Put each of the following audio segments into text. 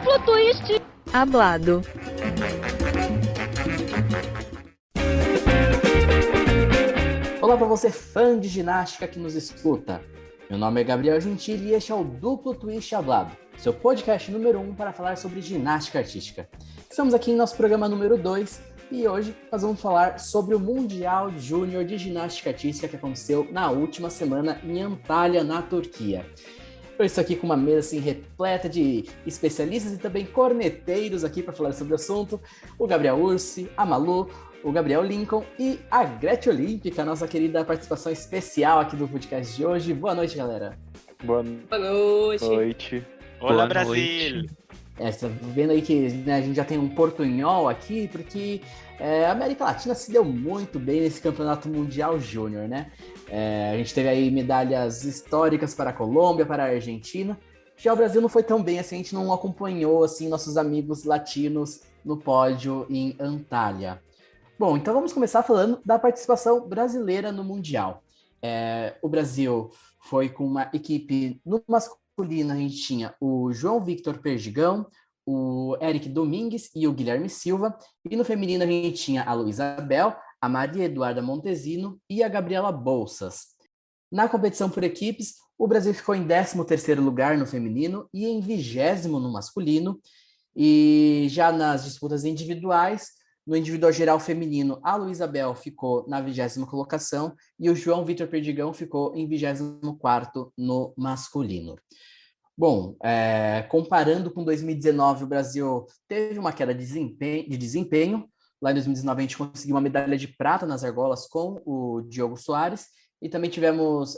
Duplo twist. Hablado. Olá para você, fã de ginástica que nos escuta. Meu nome é Gabriel Gentili e este é o Duplo Twist Hablado, seu podcast número 1 para falar sobre ginástica artística. Estamos aqui em nosso programa número 2 e hoje nós vamos falar sobre o Mundial Júnior de Ginástica Artística que aconteceu na última semana em Antalya, na Turquia. Eu estou aqui com uma mesa assim, repleta de especialistas e também corneteiros aqui para falar sobre o assunto. O Gabriel Ursi, a Malu, o Gabriel Lincoln e a Gretchen Olímpica, nossa querida participação especial aqui do podcast de hoje. Boa noite, galera. Boa noite. Olá, Boa Brasil! noite. Você tá vendo aí que né, a gente já tem um portunhol aqui, porque a América Latina se deu muito bem nesse Campeonato Mundial Júnior, né? A gente teve aí medalhas históricas para a Colômbia, para a Argentina. Já o Brasil não foi tão bem assim, a gente não acompanhou assim nossos amigos latinos no pódio em Antalya. Bom, então vamos começar falando da participação brasileira no Mundial. O Brasil foi com uma equipe no masculino, a gente tinha o João Victor Perdigão, o Eric Domingues e o Guilherme Silva, e no feminino a gente tinha a Luísa Bel, a Maria Eduarda Montesino e a Gabriela Bolsas. Na competição por equipes, o Brasil ficou em 13º lugar no feminino e em 20º no masculino, e já nas disputas individuais, no individual geral feminino, a Luísa Bel ficou na 20ª colocação e o João Victor Perdigão ficou em 24º no masculino. Bom, comparando com 2019, o Brasil teve uma queda de desempenho. Lá em 2019, a gente conseguiu uma medalha de prata nas argolas com o Diogo Soares e também tivemos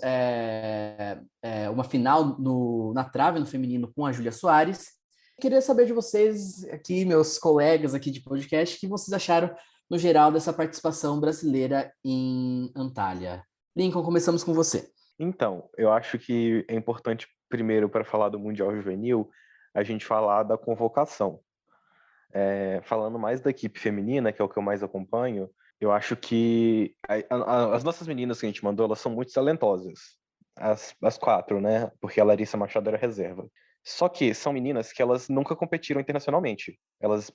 uma final na trave, no feminino, com a Júlia Soares. Queria saber de vocês aqui, meus colegas aqui de podcast, o que vocês acharam, no geral, dessa participação brasileira em Antalya. Lincoln, começamos com você. Então, eu acho que é importante, primeiro, para falar do Mundial Juvenil, a gente falar da convocação. Falando mais da equipe feminina, que é o que eu mais acompanho, eu acho que as nossas meninas que a gente mandou, elas são muito talentosas. As 4, né? Porque a Larissa Machado era reserva. Só que são meninas que elas nunca competiram internacionalmente. Elas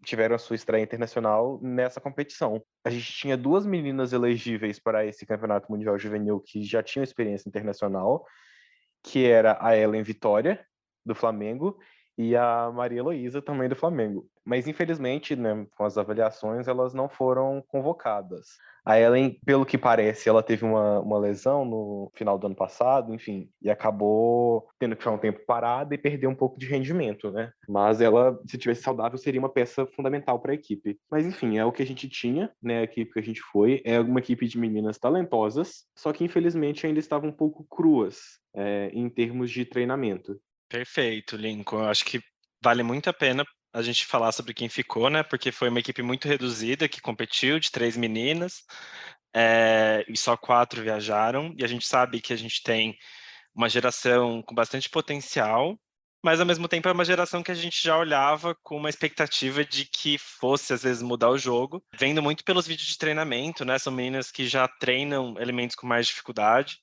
tiveram a sua estreia internacional nessa competição. A gente tinha 2 meninas elegíveis para esse Campeonato Mundial Juvenil que já tinham experiência internacional, que era a Ellen Vitória, do Flamengo, e a Maria Heloísa, também do Flamengo. Mas, infelizmente, né, com as avaliações, elas não foram convocadas. A Ellen, pelo que parece, ela teve uma lesão no final do ano passado, enfim, e acabou tendo que ficar um tempo parada e perder um pouco de rendimento, né? Mas ela, se tivesse saudável, seria uma peça fundamental para a equipe. Mas, enfim, é o que a gente tinha, né? A equipe que a gente foi. É uma equipe de meninas talentosas, só que, infelizmente, ainda estavam um pouco cruas em termos de treinamento. Perfeito, Lincoln. Eu acho que vale muito a pena a gente falar sobre quem ficou, né? Porque foi uma equipe muito reduzida que competiu, de 3 meninas, e só 4 viajaram. E a gente sabe que a gente tem uma geração com bastante potencial, mas ao mesmo tempo é uma geração que a gente já olhava com uma expectativa de que fosse, às vezes, mudar o jogo. Vendo muito pelos vídeos de treinamento, né? São meninas que já treinam elementos com mais dificuldade.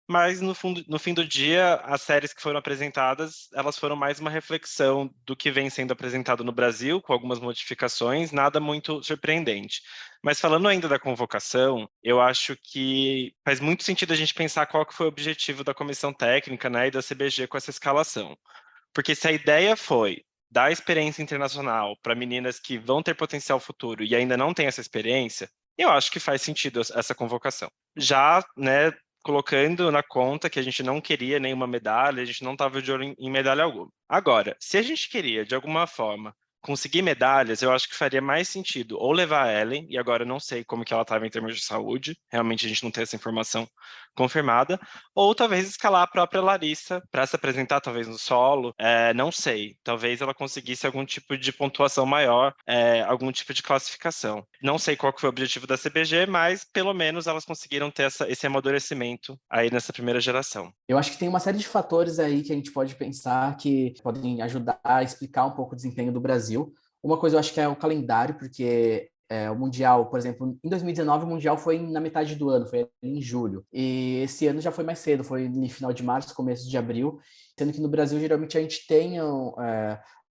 Mas, no fim do dia, as séries que foram apresentadas, elas foram mais uma reflexão do que vem sendo apresentado no Brasil, com algumas modificações, nada muito surpreendente. Mas falando ainda da convocação, eu acho que faz muito sentido a gente pensar qual que foi o objetivo da comissão técnica, né, e da CBG com essa escalação. Porque se a ideia foi dar experiência internacional para meninas que vão ter potencial futuro e ainda não têm essa experiência, eu acho que faz sentido essa convocação. Já, né, colocando na conta que a gente não queria nenhuma medalha, a gente não estava de olho em medalha alguma. Agora, se a gente queria, de alguma forma, conseguir medalhas, eu acho que faria mais sentido ou levar a Ellen, e agora eu não sei como que ela estava em termos de saúde, realmente a gente não tem essa informação confirmada, ou talvez escalar a própria Larissa para se apresentar, talvez no solo, não sei, talvez ela conseguisse algum tipo de pontuação maior, algum tipo de classificação. Não sei qual que foi o objetivo da CBG, mas pelo menos elas conseguiram ter esse amadurecimento aí nessa primeira geração. Eu acho que tem uma série de fatores aí que a gente pode pensar que podem ajudar a explicar um pouco o desempenho do Brasil. Uma coisa eu acho que é o calendário, porque o Mundial, por exemplo, em 2019 o Mundial foi na metade do ano, foi em julho. E esse ano já foi mais cedo, foi no final de março, começo de abril, sendo que no Brasil geralmente a gente tem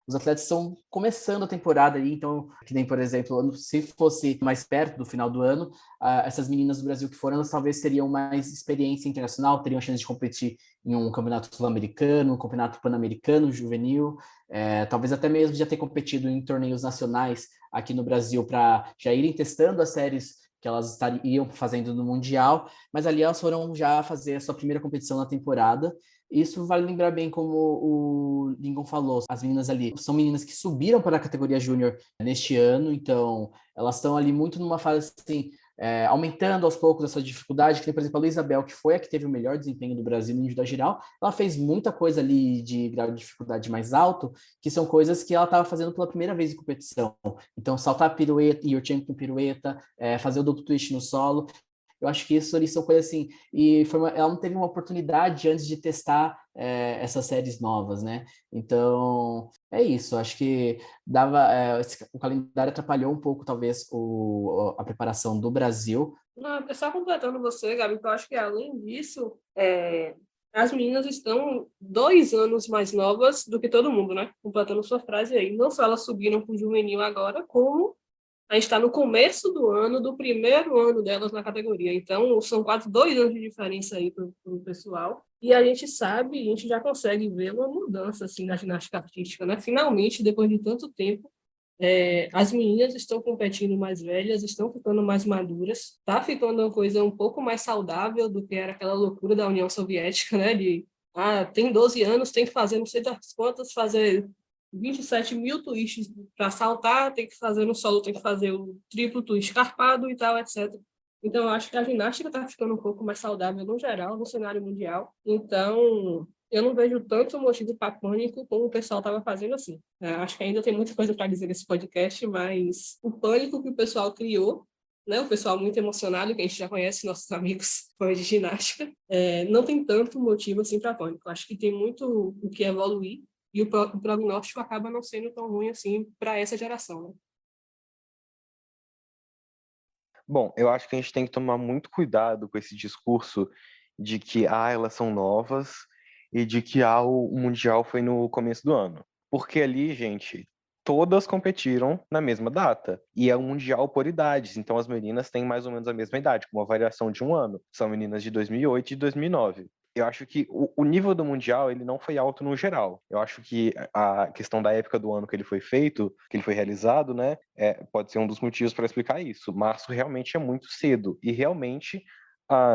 os atletas estão começando a temporada aí, então, que nem, por exemplo, se fosse mais perto do final do ano, essas meninas do Brasil que foram, elas talvez teriam mais experiência internacional, teriam chance de competir em um campeonato sul-americano, um campeonato pan-americano juvenil, talvez até mesmo já ter competido em torneios nacionais aqui no Brasil para já irem testando as séries que elas estariam fazendo no Mundial, mas ali elas foram já fazer a sua primeira competição na temporada. Isso vale lembrar bem, como o Lincoln falou, as meninas ali são meninas que subiram para a categoria júnior neste ano, então elas estão ali muito numa fase assim, aumentando aos poucos essa dificuldade, que, por exemplo, a Luísa Bel, que foi a que teve o melhor desempenho do Brasil no individual geral, ela fez muita coisa ali de grau de dificuldade mais alto, que são coisas que ela estava fazendo pela primeira vez em competição. Então, saltar pirueta, Yorchen com pirueta, fazer o duplo twist no solo, eu acho que isso ali são coisas assim, e ela não teve uma oportunidade antes de testar essas séries novas, né? Então, é isso, acho que o calendário atrapalhou um pouco, talvez, a preparação do Brasil. Não, só completando você, Gabi, que eu acho que além disso, as meninas estão 2 anos mais novas do que todo mundo, né? Completando sua frase aí. Não só elas subiram para o juvenil agora, como a gente está no começo do ano, do primeiro ano delas na categoria. Então, são quase 2 anos de diferença aí para o pessoal. E a gente sabe, a gente já consegue ver uma mudança assim, na ginástica artística, né? Finalmente, depois de tanto tempo, as meninas estão competindo mais velhas, estão ficando mais maduras. Está ficando uma coisa um pouco mais saudável do que era aquela loucura da União Soviética, né? Tem 12 anos, tem que fazer não sei das quantas, fazer 27 mil twists para saltar, tem que fazer no solo, tem que fazer o triplo twist carpado e tal, etc. Então, eu acho que a ginástica está ficando um pouco mais saudável no geral, no cenário mundial. Então, eu não vejo tanto motivo para pânico como o pessoal estava fazendo assim. Acho que ainda tem muita coisa para dizer nesse podcast, mas o pânico que o pessoal criou, né, o pessoal muito emocionado, que a gente já conhece, nossos amigos fãs de ginástica, não tem tanto motivo assim para pânico. Acho que tem muito o que evoluir, e o prognóstico acaba não sendo tão ruim assim para essa geração, né? Bom, eu acho que a gente tem que tomar muito cuidado com esse discurso de que elas são novas e de que o Mundial foi no começo do ano. Porque ali, gente, todas competiram na mesma data. E é um Mundial por idades. Então as meninas têm mais ou menos a mesma idade, com uma variação de um ano. São meninas de 2008 e de 2009. Eu acho que o nível do Mundial ele não foi alto no geral. Eu acho que a questão da época do ano que ele foi feito, que ele foi realizado, né, pode ser um dos motivos para explicar isso. Março realmente é muito cedo e realmente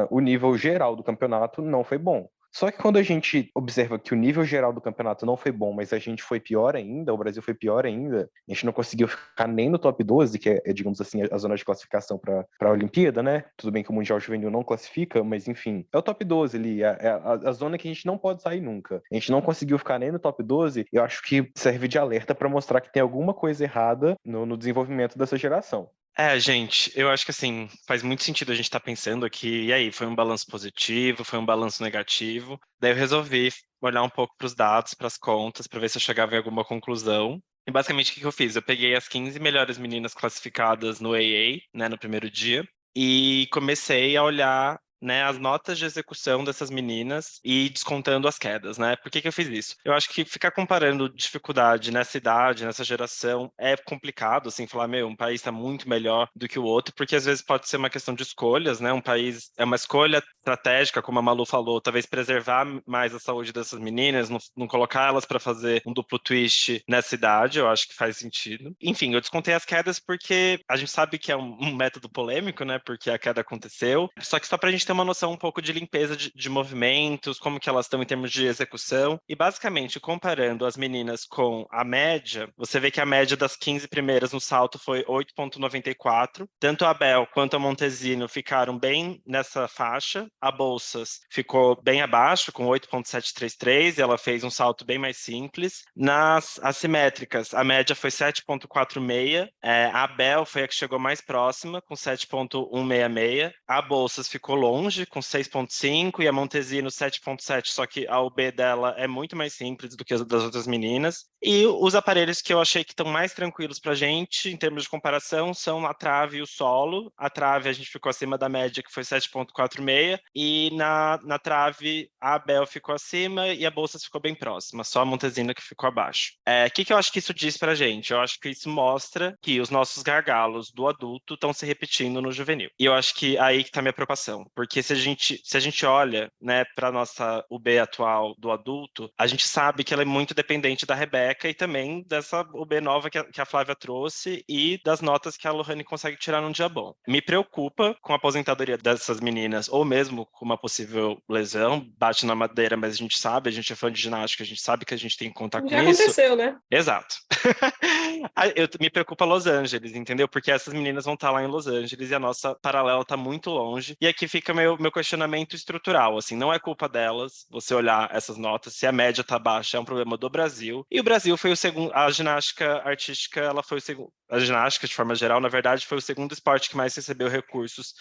o nível geral do campeonato não foi bom. Só que quando a gente observa que o nível geral do campeonato não foi bom, mas a gente foi pior ainda, o Brasil foi pior ainda, a gente não conseguiu ficar nem no top 12, que digamos assim, a zona de classificação para a Olimpíada, né? Tudo bem que o Mundial Juvenil não classifica, mas enfim, é o top 12 ali, a zona que a gente não pode sair nunca. A gente não conseguiu ficar nem no top 12, eu acho que serve de alerta para mostrar que tem alguma coisa errada no desenvolvimento dessa geração. Gente, eu acho que assim, faz muito sentido a gente estar pensando aqui, e aí, foi um balanço positivo, foi um balanço negativo? Daí eu resolvi olhar um pouco para os dados, para as contas, para ver se eu chegava em alguma conclusão. E basicamente o que eu fiz? Eu peguei as 15 melhores meninas classificadas no AA, né, no primeiro dia, e comecei a olhar, né, as notas de execução dessas meninas e descontando as quedas, né? Por que eu fiz isso? Eu acho que ficar comparando dificuldade nessa idade, nessa geração, é complicado, assim, falar, um país está muito melhor do que o outro, porque às vezes pode ser uma questão de escolhas, né? Um país é uma escolha estratégica, como a Malu falou, talvez preservar mais a saúde dessas meninas, não colocar elas para fazer um duplo twist nessa idade, eu acho que faz sentido. Enfim, eu descontei as quedas porque a gente sabe que é um método polêmico, né? Porque a queda aconteceu, só que só para a gente ter uma noção um pouco de limpeza de movimentos, como que elas estão em termos de execução. E basicamente, comparando as meninas com a média, você vê que a média das 15 primeiras no salto foi 8,94. Tanto a Bel quanto a Montesino ficaram bem nessa faixa. A Bolsas ficou bem abaixo, com 8,733, e ela fez um salto bem mais simples. Nas assimétricas, a média foi 7,46. A Bel foi a que chegou mais próxima, com 7,166. A Bolsas ficou longe, longe, com 6,5, e a Montesino 7,7, só que a UB dela é muito mais simples do que as das outras meninas. E os aparelhos que eu achei que estão mais tranquilos pra gente, em termos de comparação, são a trave e o solo. A trave a gente ficou acima da média, que foi 7,46, e na trave a Bel ficou acima e a Bolsas ficou bem próxima, só a Montesina que ficou abaixo. O que eu acho que isso diz pra gente? Eu acho que isso mostra que os nossos gargalos do adulto estão se repetindo no juvenil. E eu acho que aí que tá a minha preocupação, porque se a gente olha, né, para nossa UB atual do adulto, a gente sabe que ela é muito dependente da Rebeca e também dessa UB nova que a Flávia trouxe e das notas que a Lohane consegue tirar num dia bom. Me preocupa com a aposentadoria dessas meninas, ou mesmo com uma possível lesão, bate na madeira, mas a gente sabe, a gente é fã de ginástica, a gente sabe que a gente tem que contar com Já isso. aconteceu, né? Exato. Me preocupa Los Angeles, entendeu? Porque essas meninas vão estar lá em Los Angeles e a nossa paralela está muito longe. E aqui fica meu questionamento estrutural, assim, não é culpa delas você olhar essas notas, se a média tá baixa, é um problema do Brasil. E o Brasil foi o segundo, a ginástica artística, ela foi o segundo, a ginástica, de forma geral, na verdade, foi o segundo esporte que mais recebeu recursos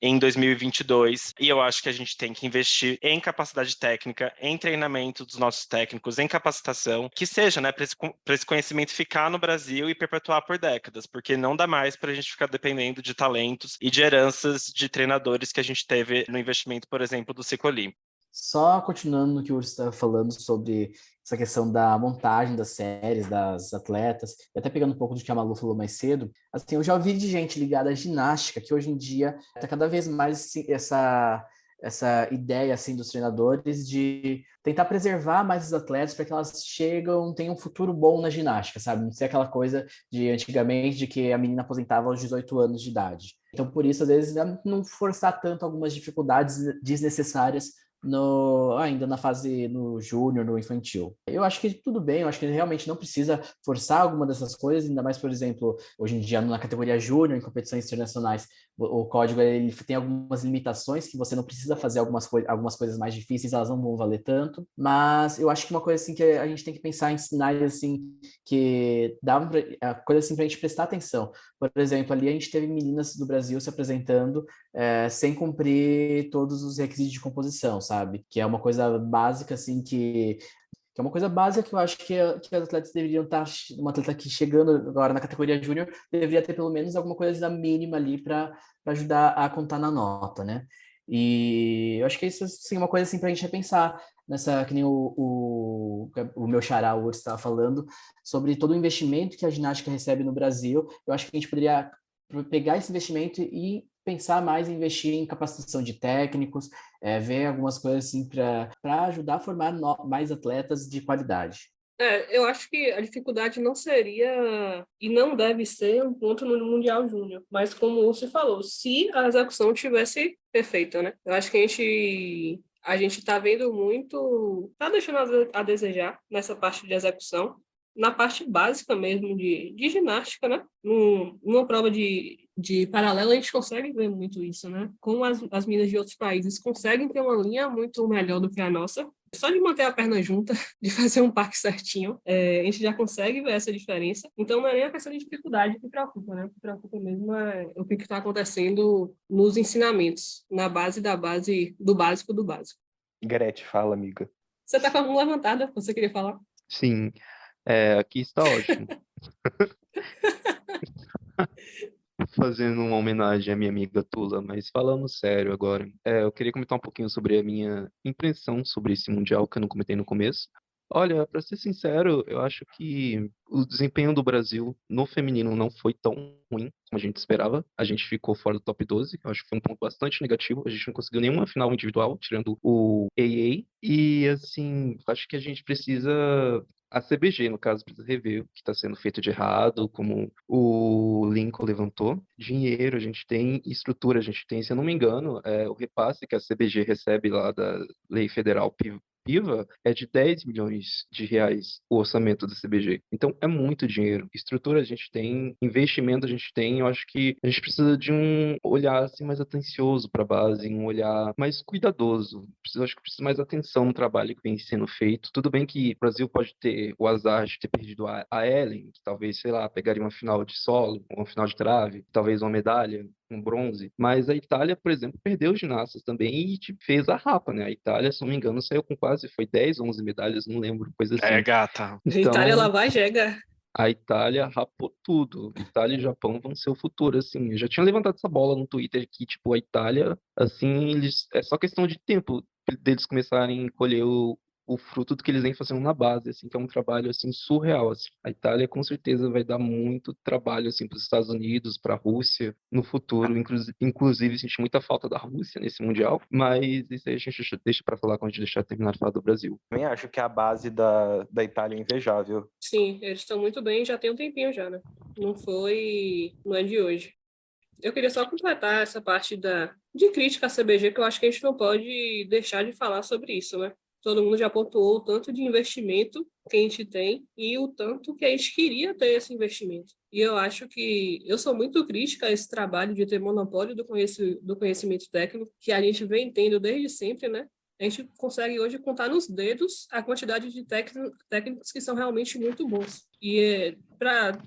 em 2022, e eu acho que a gente tem que investir em capacidade técnica, em treinamento dos nossos técnicos, em capacitação, que seja, né, para esse conhecimento ficar no Brasil e perpetuar por décadas, porque não dá mais para a gente ficar dependendo de talentos e de heranças de treinadores que a gente teve no investimento, por exemplo, do ciclo olímpico. Só continuando no que o Urso estava falando sobre essa questão da montagem das séries, das atletas, e até pegando um pouco do que a Malu falou mais cedo, assim, eu já ouvi de gente ligada à ginástica, que hoje em dia está cada vez mais assim, essa ideia assim dos treinadores de tentar preservar mais os atletas para que elas tenham um futuro bom na ginástica, sabe? Não ser aquela coisa de antigamente de que a menina aposentava aos 18 anos de idade. Então, por isso, às vezes, não forçar tanto algumas dificuldades desnecessárias ainda na fase no júnior, no infantil. Eu acho que tudo bem, eu acho que ele realmente não precisa forçar alguma dessas coisas, ainda mais, por exemplo, hoje em dia na categoria júnior, em competições internacionais, o código ele tem algumas limitações que você não precisa fazer algumas coisas mais difíceis, elas não vão valer tanto, mas eu acho que uma coisa assim que a gente tem que pensar em sinais assim que dá coisa assim para a gente prestar atenção. Por exemplo, ali a gente teve meninas do Brasil se apresentando sem cumprir todos os requisitos de composição, sabe? Que é uma coisa básica, assim, que é uma coisa básica que eu acho que os atletas deveriam estar, uma atleta que chegando agora na categoria júnior, deveria ter pelo menos alguma coisa mínima ali para ajudar a contar na nota, né? E eu acho que isso assim, é uma coisa assim para a gente repensar nessa, que nem o meu xará, o Urs, estava falando, sobre todo o investimento que a ginástica recebe no Brasil. Eu acho que a gente poderia pegar esse investimento e pensar mais em investir em capacitação de técnicos, ver algumas coisas assim para ajudar a formar mais atletas de qualidade. Eu acho que a dificuldade não seria e não deve ser um ponto no Mundial Júnior, mas como você falou, se a execução tivesse perfeita, né? Eu acho que a gente está vendo muito, está deixando a desejar nessa parte de execução, na parte básica mesmo de ginástica, né? Numa prova de paralelo, a gente consegue ver muito isso, né? Como as meninas de outros países conseguem ter uma linha muito melhor do que a nossa. Só de manter a perna junta, de fazer um parque certinho, a gente já consegue ver essa diferença. Então, não é nem a questão de dificuldade que preocupa, né? O que preocupa mesmo é o que está acontecendo nos ensinamentos, na base da base, do básico do básico. Gretchen, fala, amiga. Você está com a mão levantada, você queria falar? Sim, aqui está ótimo. Fazendo uma homenagem à minha amiga Tula, mas falando sério agora, eu queria comentar um pouquinho sobre a minha impressão sobre esse Mundial que eu não comentei no começo. Olha, para ser sincero, eu acho que o desempenho do Brasil no feminino não foi tão ruim como a gente esperava. A gente ficou fora do top 12, eu acho que foi um ponto bastante negativo. A gente não conseguiu nenhuma final individual, tirando o AA. E, assim, acho que a gente precisa a CBG, no caso, precisa rever o que está sendo feito de errado, como o Lincoln levantou. Dinheiro a gente tem, estrutura a gente tem. Se eu não me engano, o repasse que a CBG recebe lá da Lei Federal PIVA é de 10 milhões de reais o orçamento da CBG. Então, é muito dinheiro. Estrutura a gente tem, investimento a gente tem. Eu acho que a gente precisa de um olhar assim, mais atencioso para a base, um olhar mais cuidadoso. Acho que precisa mais atenção no trabalho que vem sendo feito. Tudo bem que o Brasil pode ter o azar de ter perdido a Ellen, que talvez, sei lá, pegaria uma final de solo, uma final de trave, talvez uma medalha. um bronze, mas a Itália, por exemplo, perdeu ginastas também e tipo, fez a rapa, né? A Itália, se não me engano, saiu com quase, foi 10, 11 medalhas, não lembro, coisa É, assim. gata. A Itália Então, lá vai Jega. a Itália rapou tudo. Itália e Japão vão ser o futuro, assim. Eu já tinha levantado essa bola no Twitter que, tipo, a Itália, assim, eles é só questão de tempo deles começarem a colher o fruto do que eles vêm fazendo na base, assim, que é um trabalho, assim, surreal, assim. A Itália, com certeza, vai dar muito trabalho, assim, para os Estados Unidos, para a Rússia, no futuro. Inclusive, senti muita falta da Rússia nesse Mundial, mas isso aí a gente deixa para falar quando a gente deixar terminar de falar do Brasil. Também acho que a base da Itália é invejável. Sim, eles estão muito bem, já tem um tempinho já, né? Não é de hoje. Eu queria só completar essa parte de crítica à CBG, que eu acho que a gente não pode deixar de falar sobre isso, né? Todo mundo já pontuou o tanto de investimento que a gente tem e o tanto que a gente queria ter esse investimento. E eu acho que eu sou muito crítica a esse trabalho de ter monopólio do conhecimento técnico, que a gente vem tendo desde sempre, né? A gente consegue hoje contar nos dedos a quantidade de técnicos que são realmente muito bons.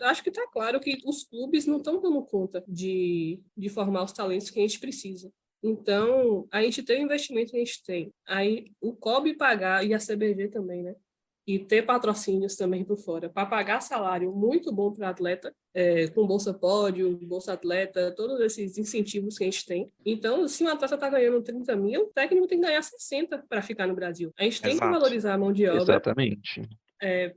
Acho que está claro que os clubes não estão dando conta de formar os talentos que a gente precisa. Então, a gente tem o investimento que a gente tem. Aí, o COB pagar, e a CBG também, né? E ter patrocínios também por fora, para pagar salário muito bom para o atleta, com Bolsa Pódio, Bolsa Atleta, todos esses incentivos que a gente tem. Então, se um atleta está ganhando 30 mil, o técnico tem que ganhar 60 para ficar no Brasil. A gente tem que Exato. valorizar a mão de obra, Exatamente.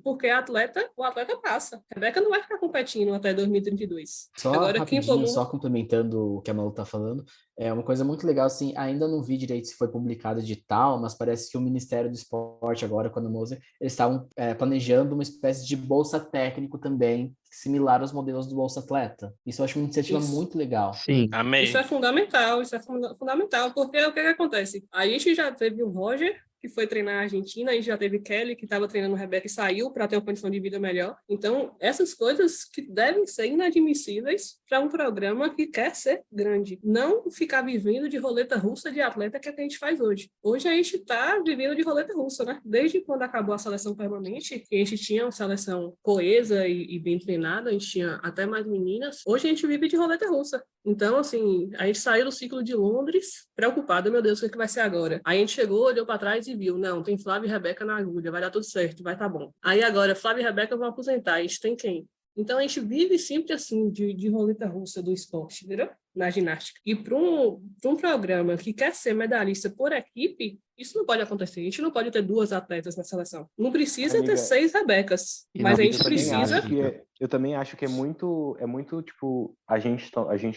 porque o atleta passa. A Rebeca não vai ficar competindo até 2032. Só Agora, quem rapidinho, tomou... só complementando o que a Malu tá falando, é uma coisa muito legal, assim, ainda não vi direito se foi publicado de tal, mas parece que o Ministério do Esporte agora, com a Moser, eles estavam planejando uma espécie de bolsa técnico também, similar aos modelos do Bolsa Atleta. Isso eu acho uma iniciativa Isso. muito legal. Sim. Amei. Isso é fundamental, fundamental, porque o que acontece? A gente já teve o Roger, que foi treinar a Argentina, a gente já teve Kelly, que estava treinando o Rebeca e saiu para ter uma condição de vida melhor. Então, essas coisas que devem ser inadmissíveis para um programa que quer ser grande. Não ficar vivendo de roleta russa de atleta que é o que a gente faz hoje. Hoje a gente está vivendo de roleta russa, né? Desde quando acabou a seleção permanente, que a gente tinha uma seleção coesa e bem treinada, a gente tinha até mais meninas. Hoje a gente vive de roleta russa. Então, assim, a gente saiu do ciclo de Londres, preocupado, meu Deus, o que vai ser agora? Aí a gente chegou, olhou para trás e viu, não, tem Flávia e Rebeca na agulha, vai dar tudo certo, vai tá bom. Aí agora, Flávia e Rebeca vão aposentar, a gente tem quem? Então a gente vive sempre assim, de roleta russa do esporte, entendeu? Na ginástica. E para um programa que quer ser medalhista por equipe, isso não pode acontecer. A gente não pode ter 2 atletas na seleção. Não precisa ter 6 Rebecas, mas a gente precisa... Eu também acho que é muito tipo, a gente,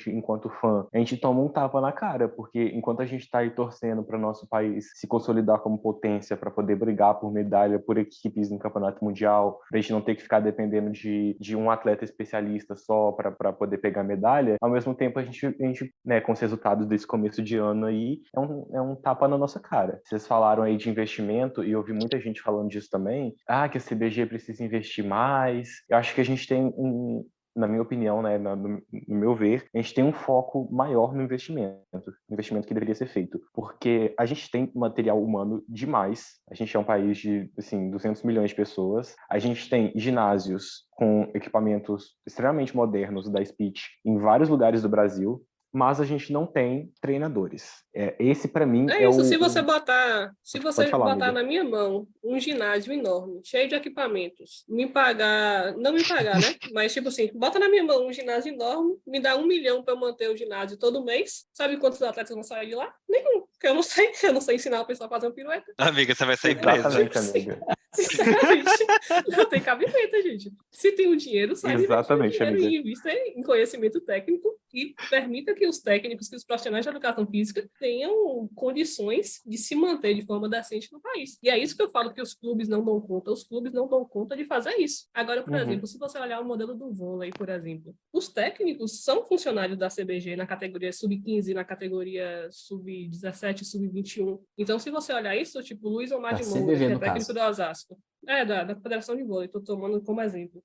enquanto fã, a gente toma um tapa na cara, porque enquanto a gente está aí torcendo para o nosso país se consolidar como potência, para poder brigar por medalha, por equipes no campeonato mundial, para a gente não ter que ficar dependendo de um atleta especialista só para poder pegar medalha, ao mesmo tempo a gente, né, com os resultados desse começo de ano aí, é um tapa na nossa cara. Vocês falaram aí de investimento, e eu ouvi muita gente falando disso também, que a CBG precisa investir mais. Eu acho que a gente tem na minha opinião, né, no meu ver, a gente tem um foco maior no investimento que deveria ser feito, porque a gente tem material humano demais, a gente é um país de, assim, 200 milhões de pessoas, a gente tem ginásios com equipamentos extremamente modernos da Speech em vários lugares do Brasil, mas a gente não tem treinadores. Esse, para mim, É isso, se você Pode falar, botar amiga. na minha mão um ginásio enorme, cheio de equipamentos, não me pagar, né? Mas, tipo assim, bota na minha mão um ginásio enorme, me dá 1 milhão para eu manter o ginásio todo mês, sabe quantos atletas vão sair de lá? Nenhum, porque eu não sei ensinar o pessoal a fazer uma pirueta. Amiga, você vai sair presa. Exatamente, amiga. Sinceramente, não tem cabimento, gente. Se tem o dinheiro, sai Exatamente, dinheiro amiga. e invista em conhecimento técnico e permita que os técnicos, que os profissionais de educação física tenham condições de se manter de forma decente no país. E é isso que eu falo que os clubes não dão conta. Os clubes não dão conta de fazer isso. Agora, por exemplo, se você olhar o modelo do vôlei, por exemplo, os técnicos são funcionários da CBG na categoria sub-15, na categoria sub-17, sub-21. Então, se você olhar isso, tipo, Luiz Omar de Moura, que é técnico do Osasco, da Federação de Vôlei, estou tomando como exemplo.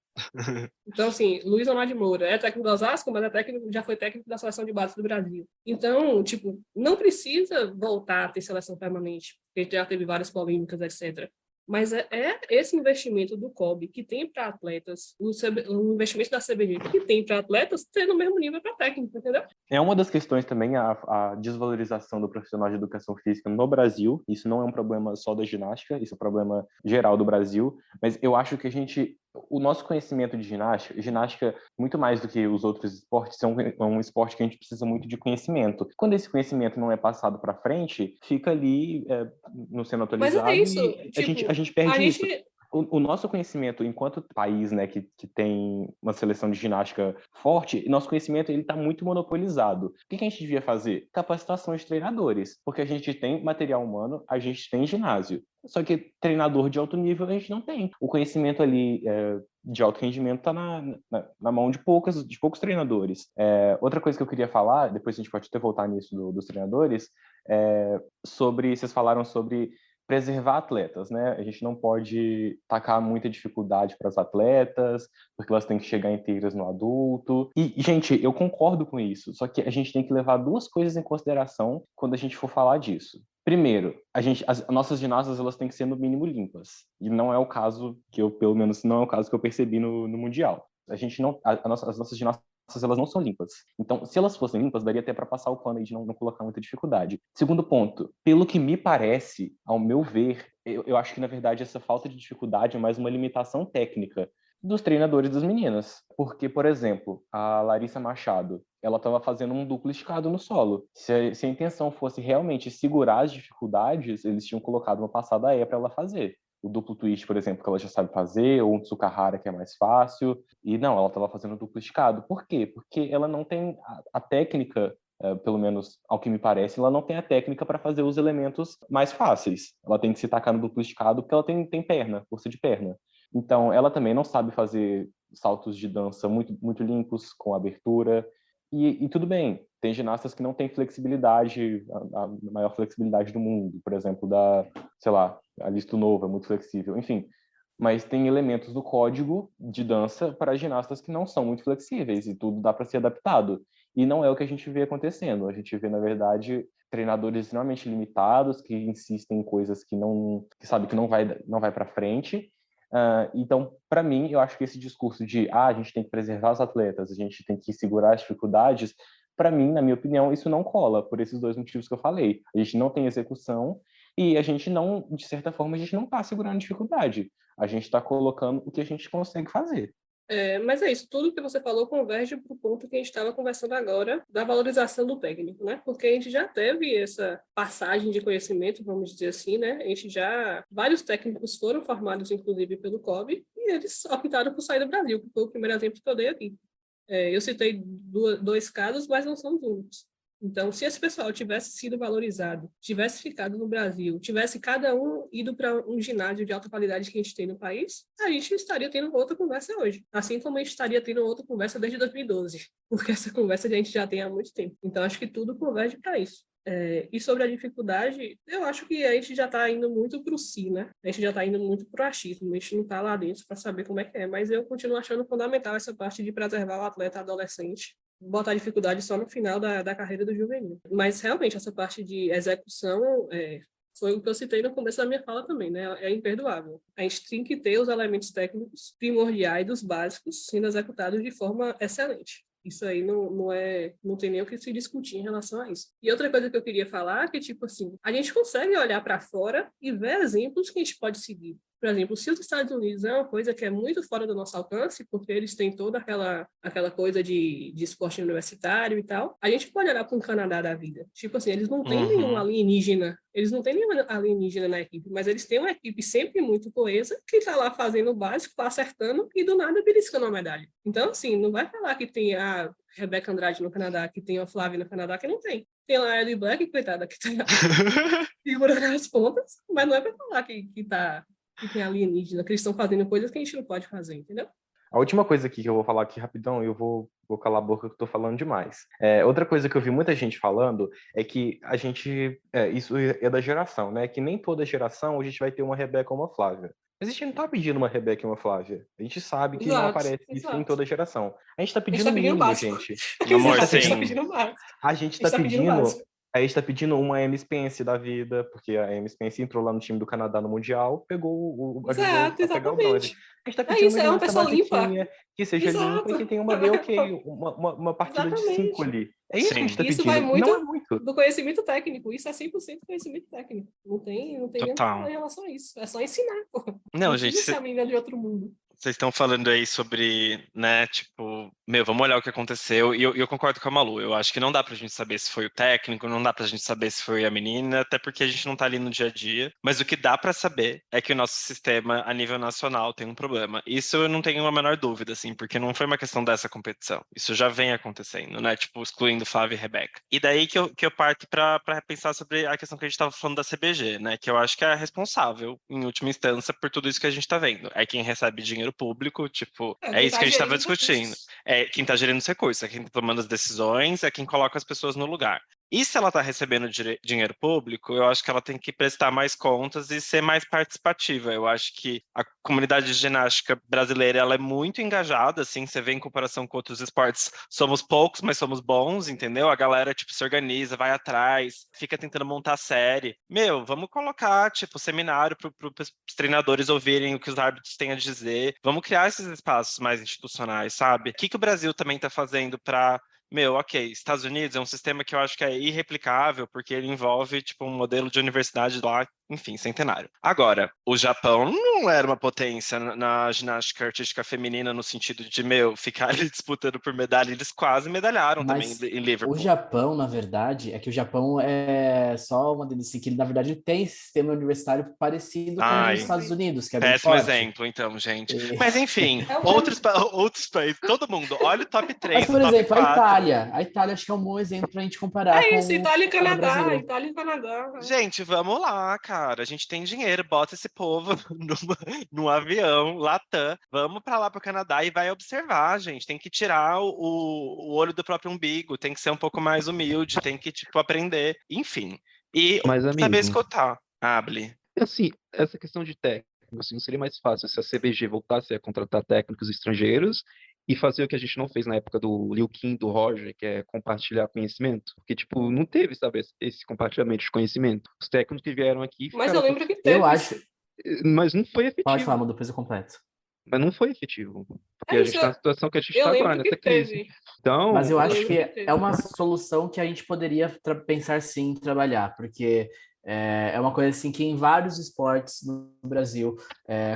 Então, assim, Luiz Omar de Moura é técnico do Osasco, mas já foi técnico da Seleção de Base do Brasil. Então, tipo, não precisa voltar a ter seleção permanente, porque já teve várias polêmicas, etc. Mas é esse investimento do COB que tem para atletas, o investimento da CBG que tem para atletas, ter no mesmo nível para técnico, entendeu? É uma das questões também a desvalorização do profissional de educação física no Brasil. Isso não é um problema só da ginástica, isso é um problema geral do Brasil. Mas eu acho que o nosso conhecimento de ginástica, muito mais do que os outros esportes, é um esporte que a gente precisa muito de conhecimento. Quando esse conhecimento não é passado para frente, fica ali não sendo Mas atualizado é isso, e tipo, a gente perde a isso. gente... O nosso conhecimento, enquanto país, né, que tem uma seleção de ginástica forte, nosso conhecimento ele está muito monopolizado. O que a gente devia fazer? Capacitação de treinadores, porque a gente tem material humano, a gente tem ginásio. Só que treinador de alto nível a gente não tem. O conhecimento ali de alto rendimento está na mão de poucos treinadores. Outra coisa que eu queria falar, depois a gente pode até voltar nisso dos treinadores, vocês falaram sobre preservar atletas, né? A gente não pode tacar muita dificuldade para as atletas, porque elas têm que chegar inteiras no adulto. E, gente, eu concordo com isso, só que a gente tem que levar duas coisas em consideração quando a gente for falar disso. Primeiro, as nossas ginastas elas têm que ser no mínimo limpas. E não é o caso pelo menos não é o caso que eu percebi no Mundial. As nossas ginastas elas não são limpas. Então, se elas fossem limpas, daria até para passar o pano e de não colocar muita dificuldade. Segundo ponto, pelo que me parece, ao meu ver, eu acho que, na verdade, essa falta de dificuldade é mais uma limitação técnica dos treinadores das meninas. Porque, por exemplo, a Larissa Machado, ela estava fazendo um duplo escado no solo. Se a intenção fosse realmente segurar as dificuldades, eles tinham colocado uma passada para ela fazer. O duplo twist, por exemplo, que ela já sabe fazer, ou um Tsukahara, que é mais fácil. E não, ela estava fazendo duplo escado. Por quê? Porque ela não tem a técnica, pelo menos ao que me parece, ela não tem a técnica para fazer os elementos mais fáceis. Ela tem que se tacar no duplo escado porque ela tem perna, força de perna. Então, ela também não sabe fazer saltos de dança muito, muito limpos, com abertura. E tudo bem, tem ginastas que não têm flexibilidade, a maior flexibilidade do mundo. Por exemplo, sei lá, a Listo Novo é muito flexível. Enfim, mas tem elementos do código de dança para ginastas que não são muito flexíveis e tudo dá para ser adaptado. E não é o que a gente vê acontecendo. A gente vê, na verdade, treinadores extremamente limitados que insistem em coisas que sabe que não vai para frente. Então, para mim, eu acho que esse discurso de a gente tem que preservar os atletas, a gente tem que segurar as dificuldades, para mim, na minha opinião, isso não cola, por esses dois motivos que eu falei. A gente não tem execução e a gente não, de certa forma, a gente não está segurando dificuldade. A gente está colocando o que a gente consegue fazer. Mas é isso, tudo que você falou converge para o ponto que a gente estava conversando agora, da valorização do técnico, né? Porque a gente já teve essa passagem de conhecimento, vamos dizer assim, né? Vários técnicos foram formados, inclusive, pelo COB, e eles optaram por sair do Brasil, que foi o primeiro exemplo que eu dei aqui. Eu citei dois casos, mas não são os únicos. Então, se esse pessoal tivesse sido valorizado, tivesse ficado no Brasil, tivesse cada um ido para um ginásio de alta qualidade que a gente tem no país, a gente estaria tendo outra conversa hoje. Assim como a gente estaria tendo outra conversa desde 2012, porque essa conversa a gente já tem há muito tempo. Então, acho que tudo converge para isso. E sobre a dificuldade, eu acho que a gente já está indo muito para o si, né? A gente já está indo muito para o achismo, a gente não está lá dentro para saber como é que é, mas eu continuo achando fundamental essa parte de preservar o atleta adolescente, botar dificuldade só no final da carreira do juvenil. Mas, realmente, essa parte de execução foi o que eu citei no começo da minha fala também, né? É imperdoável. A gente tem que ter os elementos técnicos primordiais dos básicos sendo executados de forma excelente. Isso aí não tem nem o que se discutir em relação a isso. E outra coisa que eu queria falar é que, tipo assim, a gente consegue olhar para fora e ver exemplos que a gente pode seguir. Por exemplo, se os Estados Unidos é uma coisa que é muito fora do nosso alcance, porque eles têm toda aquela coisa de esporte universitário e tal, a gente pode olhar para um Canadá da vida. Tipo assim, eles não têm nenhum alienígena, na equipe, mas eles têm uma equipe sempre muito coesa, que está lá fazendo o básico, tá acertando, e do nada beliscando uma medalha. Então, assim, não vai falar que tem a Rebeca Andrade no Canadá, que tem a Flávia no Canadá, que não tem. Tem lá a Ellie Black, coitada, que tá segurando as pontas, mas não é para falar que tem alienígena, que eles estão fazendo coisas que a gente não pode fazer, entendeu? A última coisa aqui que eu vou falar aqui rapidão, eu vou calar a boca que eu tô falando demais. Outra coisa que eu vi muita gente falando é que a gente... isso é da geração, né? Que nem toda geração a gente vai ter uma Rebeca ou uma Flávia. Mas a gente não tá pedindo uma Rebeca e uma Flávia. A gente sabe que não aparece isso em toda geração. A gente tá pedindo o mínimo, gente. Amor, A gente sim. tá pedindo o básico. A gente tá pedindo Aí a gente tá pedindo uma Amy Spence da vida, porque a Amy Spence entrou lá no time do Canadá no Mundial, ajudou Exato, a pegar o bronze. exatamente. A gente tá É pedindo uma isso, é uma ginasta pessoa limpa. basiquinha, que seja limpa e Exato. que tenha uma B ok, uma partida de 5 Exatamente. ali. É isso que a gente Sim, tá Isso vai pedindo. muito Não é muito. do conhecimento técnico. Isso é 100% conhecimento técnico. Não tem nem o que falar total. em relação a isso. É só ensinar, pô. Não, Não gente, precisa ser a menina de outro mundo. vocês estão falando aí sobre, né, tipo, vamos olhar o que aconteceu, e eu concordo com a Malu, eu acho que não dá pra gente saber se foi o técnico, não dá pra gente saber se foi a menina, até porque a gente não tá ali no dia a dia, mas o que dá pra saber é que o nosso sistema, a nível nacional, tem um problema. Isso eu não tenho a menor dúvida, assim, porque não foi uma questão dessa competição, isso já vem acontecendo, né, tipo, excluindo Flávia e Rebeca. E daí que eu parto pra pensar sobre a questão que a gente tava falando da CBG, né, que eu acho que é a responsável, em última instância, por tudo isso que a gente tá vendo. É quem recebe dinheiro público, tipo, é Quem isso tá que a gente estava gerindo os discutindo. recursos. É quem está gerindo os recursos, é quem está tomando as decisões, é quem coloca as pessoas no lugar. E se ela está recebendo dinheiro público, eu acho que ela tem que prestar mais contas e ser mais participativa. Eu acho que a comunidade de ginástica brasileira ela é muito engajada, assim, você vê em comparação com outros esportes, somos poucos, mas somos bons, entendeu? A galera, tipo, se organiza, vai atrás, fica tentando montar série. Vamos colocar, tipo, seminário para os treinadores ouvirem o que os árbitros têm a dizer. Vamos criar esses espaços mais institucionais, sabe? O que o Brasil também está fazendo para ok, Estados Unidos é um sistema que eu acho que é irreplicável, porque ele envolve, tipo, um modelo de universidade lá, enfim, centenário. Agora, o Japão não era uma potência na ginástica artística feminina no sentido de, ficar ali disputando por medalha, eles quase medalharam também Mas em o Liverpool. Japão, na verdade, é que o Japão é só uma delícia, que ele, na verdade, tem esse sistema universitário parecido com o dos Ai, Estados Unidos, que é bem péssimo forte. exemplo, então, gente. E- Mas, enfim, É o outros, outros países, todo mundo, olha o top Mas, 3, o por top exemplo, 4. A Itália acho que é um bom exemplo para a gente comparar É isso, com Itália e o do Canadá. Brasil. Itália e Canadá. Gente, vamos lá, cara. A gente tem dinheiro, bota esse povo num avião, Latam, vamos pra lá pro Canadá e vai observar, gente. Tem que tirar o olho do próprio umbigo, tem que ser um pouco mais humilde, tem que, tipo, aprender. Enfim. E Mas, saber amigo, escutar. Hable. assim, essa questão de técnico, assim, não seria mais fácil se a CBG voltasse a contratar técnicos estrangeiros e fazer o que a gente não fez na época do Liu Kim, do Roger, que é compartilhar conhecimento? Porque, tipo, não teve, sabe, esse compartilhamento de conhecimento. Os técnicos que vieram aqui Mas eu ficaram... lembro que Eu teve. acho. Mas não foi Pode falar, efetivo. manda o peso completo. Mas não foi efetivo. Porque É a isso, gente está na situação que a gente eu está agora, lembro que nessa crise. teve. Mas Então, eu Eu acho lembro que que é teve. uma solução que a gente poderia pensar sim em trabalhar, porque é uma coisa assim que em vários esportes no Brasil,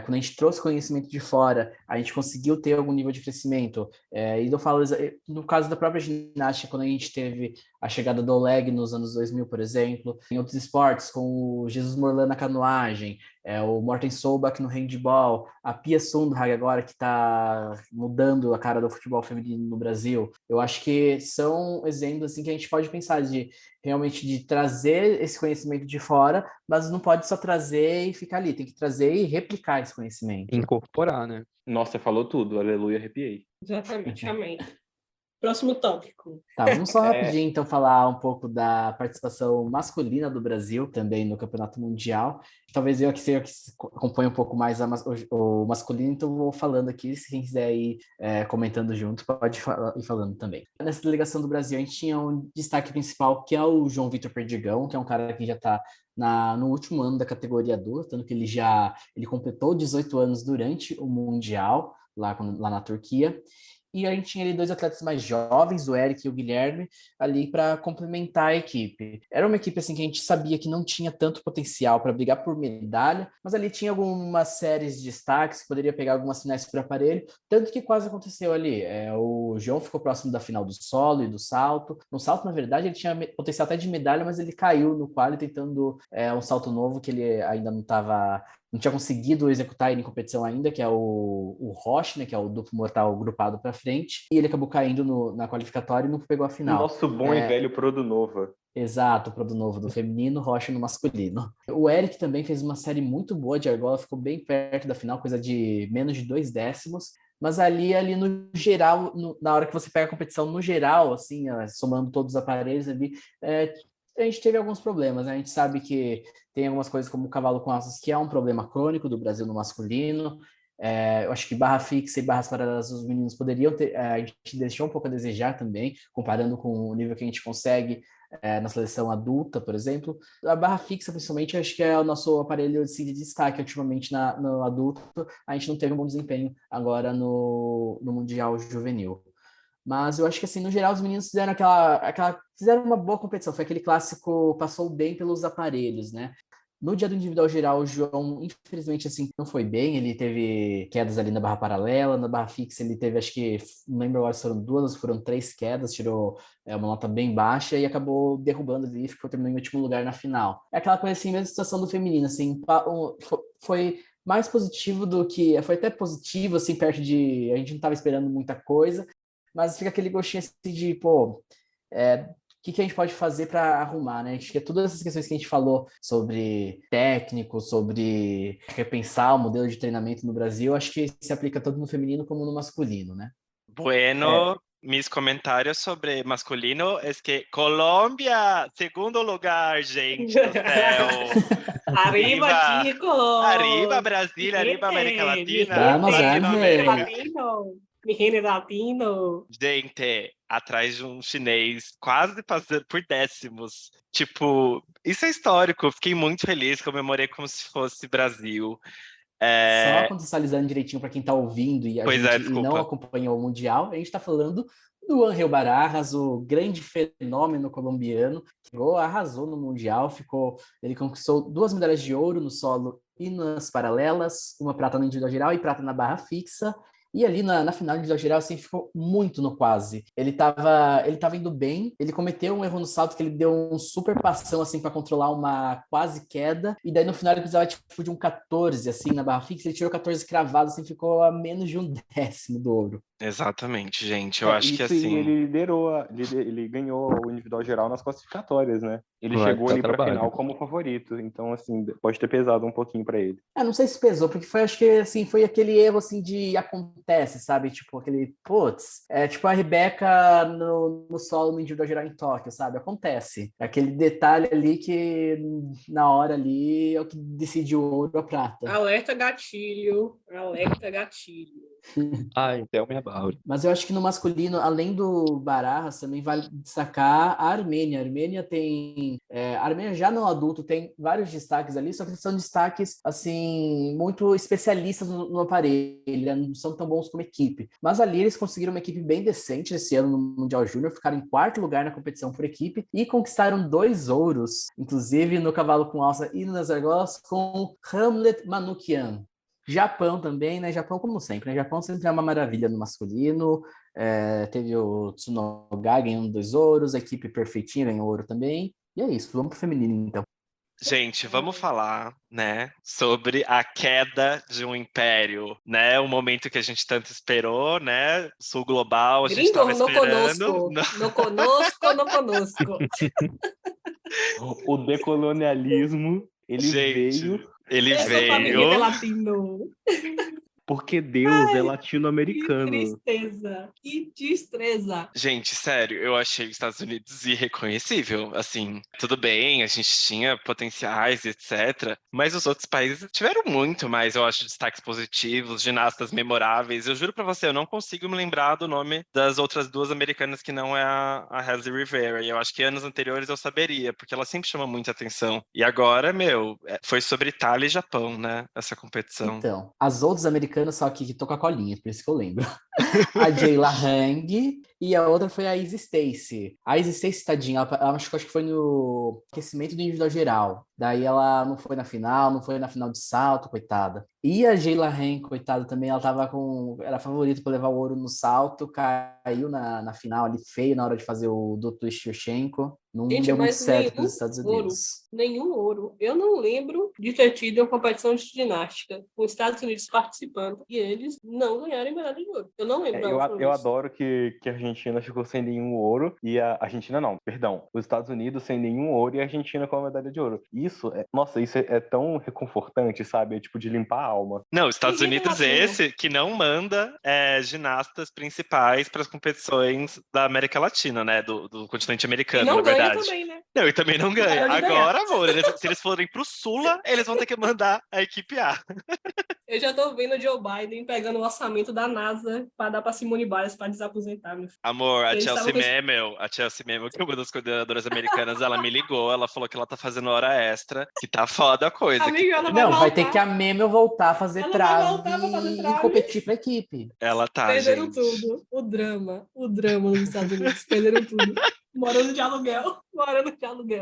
quando a gente trouxe conhecimento de fora, a gente conseguiu ter algum nível de crescimento. E eu falo, no caso da própria ginástica, quando a gente teve a chegada do Oleg nos anos 2000, por exemplo, em outros esportes, com o Jesus Morlan na canoagem, o Morten Solbach no handball, a Pia Sundhage agora que está mudando a cara do futebol feminino no Brasil. Eu acho que são exemplos assim que a gente pode pensar de realmente de trazer esse conhecimento de fora, mas não pode só trazer e ficar ali, tem que trazer e replicar esse conhecimento. incorporar, né? Nossa, você falou tudo. Aleluia, arrepiei. Exatamente, amém. Próximo tópico. Tá, vamos só É, rapidinho então falar um pouco da participação masculina do Brasil também no Campeonato Mundial. Talvez eu que seja que acompanhe um pouco mais o masculino, então vou falando aqui, se quem quiser ir comentando junto, pode ir falando também. Nessa delegação do Brasil, a gente tinha um destaque principal, que é o João Vitor Perdigão, que é um cara que já está no último ano da categoria adulta, tanto que ele completou 18 anos durante o Mundial, lá na Turquia. E a gente tinha ali dois atletas mais jovens, o Eric e o Guilherme, ali para complementar a equipe. Era uma equipe assim que a gente sabia que não tinha tanto potencial para brigar por medalha, mas ali tinha algumas séries de destaques, poderia pegar algumas finais por aparelho, tanto que quase aconteceu ali. O João ficou próximo da final do solo e do salto. No salto, na verdade, ele tinha potencial até de medalha, mas ele caiu no quali tentando um salto novo que ele ainda não tinha conseguido executar ele em competição ainda, que é o Roche, né, que é o duplo mortal grupado para frente, e ele acabou caindo na qualificatória e não pegou a final. Nosso bom e velho Produnova. Exato, pro do novo, do feminino, Rocha no masculino. O Eric também fez uma série muito boa de argola, ficou bem perto da final, coisa de menos de 2 décimos, mas ali no geral, na hora que você pega a competição no geral, assim, somando todos os aparelhos ali, a gente teve alguns problemas, né? A gente sabe que tem algumas coisas como o cavalo com asas, que é um problema crônico do Brasil no masculino. Eu acho que barra fixa e barras paralelas dos meninos poderiam ter, a gente deixou um pouco a desejar também, comparando com o nível que a gente consegue na seleção adulta, por exemplo. A barra fixa, principalmente, acho que é o nosso aparelho assim, de destaque ultimamente no adulto. A gente não teve um bom desempenho agora no Mundial Juvenil. Mas eu acho que, assim, no geral, os meninos fizeram fizeram uma boa competição. Foi aquele clássico, passou bem pelos aparelhos, né? No dia do individual geral, o João, infelizmente, assim, não foi bem. Ele teve quedas ali na barra paralela, na barra fixa ele teve, acho que, não lembro agora se foram 2 ou foram 3 quedas, tirou uma nota bem baixa e acabou derrubando ali e terminou em último lugar na final. É aquela coisa assim, mesma situação do feminino, assim, foi mais positivo foi até positivo, assim, perto de, a gente não estava esperando muita coisa, mas fica aquele gostinho assim de, pô, o que a gente pode fazer para arrumar, né? Acho que todas essas questões que a gente falou sobre técnico, sobre repensar o modelo de treinamento no Brasil, acho que se aplica tanto no feminino como no masculino, né? Bueno, mis comentarios sobre masculino es que Colômbia, segundo lugar, gente do céu. Arriba, Viva! chicos! Arriba Brasil, arriba América Latina, Vamos, Latinoamérica. Latino! Mi gente latino! Gente, atrás de um chinês, quase passando por décimos. Tipo, isso é histórico. Eu fiquei muito feliz, comemorei como se fosse Brasil. Só contextualizando direitinho para quem está ouvindo Pois é, e não desculpa. acompanhou o Mundial, a gente está falando do Ángel Barajas, o grande fenômeno colombiano, que arrasou no Mundial, ele conquistou 2 medalhas de ouro no solo e nas paralelas, uma prata no individual geral e prata na barra fixa. E ali na final do individual geral, assim, ficou muito no quase. Ele tava indo bem, ele cometeu um erro no salto que ele deu um super passão, assim, para controlar uma quase queda, e daí no final ele precisava, tipo, de um 14, assim, na barra fixa, ele tirou 14 cravado, assim, ficou a menos de 1/10 do ouro. Exatamente, gente. Eu acho que Isso, e assim. ele ele ganhou o individual geral nas classificatórias, né? Ele Vai chegou dar ali pra trabalho. final como favorito, então assim, pode ter pesado um pouquinho pra ele. Não sei se pesou, porque acho que, assim, foi aquele erro, assim, de acontece, sabe? Tipo, aquele, putz, tipo a Rebeca no solo no individual geral em Tóquio, sabe? Acontece. É aquele detalhe ali que, na hora ali, é o que decide o ouro ou a prata. Alerta gatilho, alerta gatilho. Então minha Bauri. Mas eu acho que no masculino, além do Barajas, também vale destacar a Armênia. A Armênia tem... a Armênia já no adulto tem vários destaques ali, só que são destaques, assim, muito especialistas no aparelho, né? Não são tão bons como equipe. Mas ali eles conseguiram uma equipe bem decente esse ano no Mundial Júnior, ficaram em 4º lugar na competição por equipe e conquistaram 2 ouros, inclusive no cavalo com alça e nas argolas, com Hamlet Manoukian. Japão também, né? Japão, como sempre, né? Japão sempre é uma maravilha no masculino. Teve o Tsunoga ganhando 2 ouros, a equipe perfeitinha ganhou ouro também. E é isso, vamos pro feminino, então. Gente, vamos falar, né, sobre a queda de um império, né? O momento que a gente tanto esperou, né? Sul global, a gente estava Gringo, no esperando. conosco. No conosco, no conosco. O decolonialismo, ele Gente, veio ele Essa família veio. é latino. porque Deus é Que latino-americano. tristeza, que destreza. Gente, sério, eu achei os Estados Unidos irreconhecível. Assim, tudo bem, a gente tinha potenciais, etc. Mas os outros países tiveram muito mais, eu acho, destaques positivos, ginastas memoráveis. Eu juro pra você, eu não consigo me lembrar do nome das outras 2 americanas que não é a Hazel Rivera. E eu acho que anos anteriores eu saberia, porque ela sempre chama muita atenção. E agora, foi sobre Itália e Japão, né? Essa competição. Então, as outras americanas só que tô com a colinha, por isso que eu lembro. A Jayla Hang e a outra foi a Izzy Stacy. A Izzy Stacy, tadinha, ela acho que foi no aquecimento do individual geral. Daí ela não foi na final de salto, coitada. E a Jayla Hang, coitada, também, ela era favorita para levar o ouro no salto, caiu na final ali feio na hora de fazer o do Shevchenko. Não Gente, deu muito mas certo para os Estados Unidos. Nenhum ouro. Eu não lembro de ter tido uma competição de ginástica com os Estados Unidos participando e eles não ganharem medalha de ouro. Eu não lembro. Eu adoro que a Argentina ficou sem nenhum ouro e a Argentina não, perdão. Os Estados Unidos sem nenhum ouro e a Argentina com a medalha de ouro. Isso é tão reconfortante, sabe? É tipo de limpar a alma. Não, os Estados Ninguém Unidos tem é latino. esse que não manda ginastas principais para as competições da América Latina, né? Do continente E americano, não na ganha verdade. também, né? Não, e também não ganha. Para de ganhar. Agora, amor, se eles forem pro Sula, eles vão ter que mandar a equipe A. Eu já tô vendo o Joe Biden pegando o orçamento da NASA para dar para Simone Biles para desaposentar, meu filho. Amor, a Eles Chelsea estavam Memel, que é uma das coordenadoras americanas, ela me ligou, ela falou que ela tá fazendo hora extra, que tá foda a coisa. Amiga, ela vai Não, vai ter voltar. que a Memel voltar a fazer Ela vai trave voltar pra fazer e trave. competir pra equipe. Ela tá, Perderam gente. tudo. O drama nos Estados Unidos. Perderam tudo. Morando de aluguel.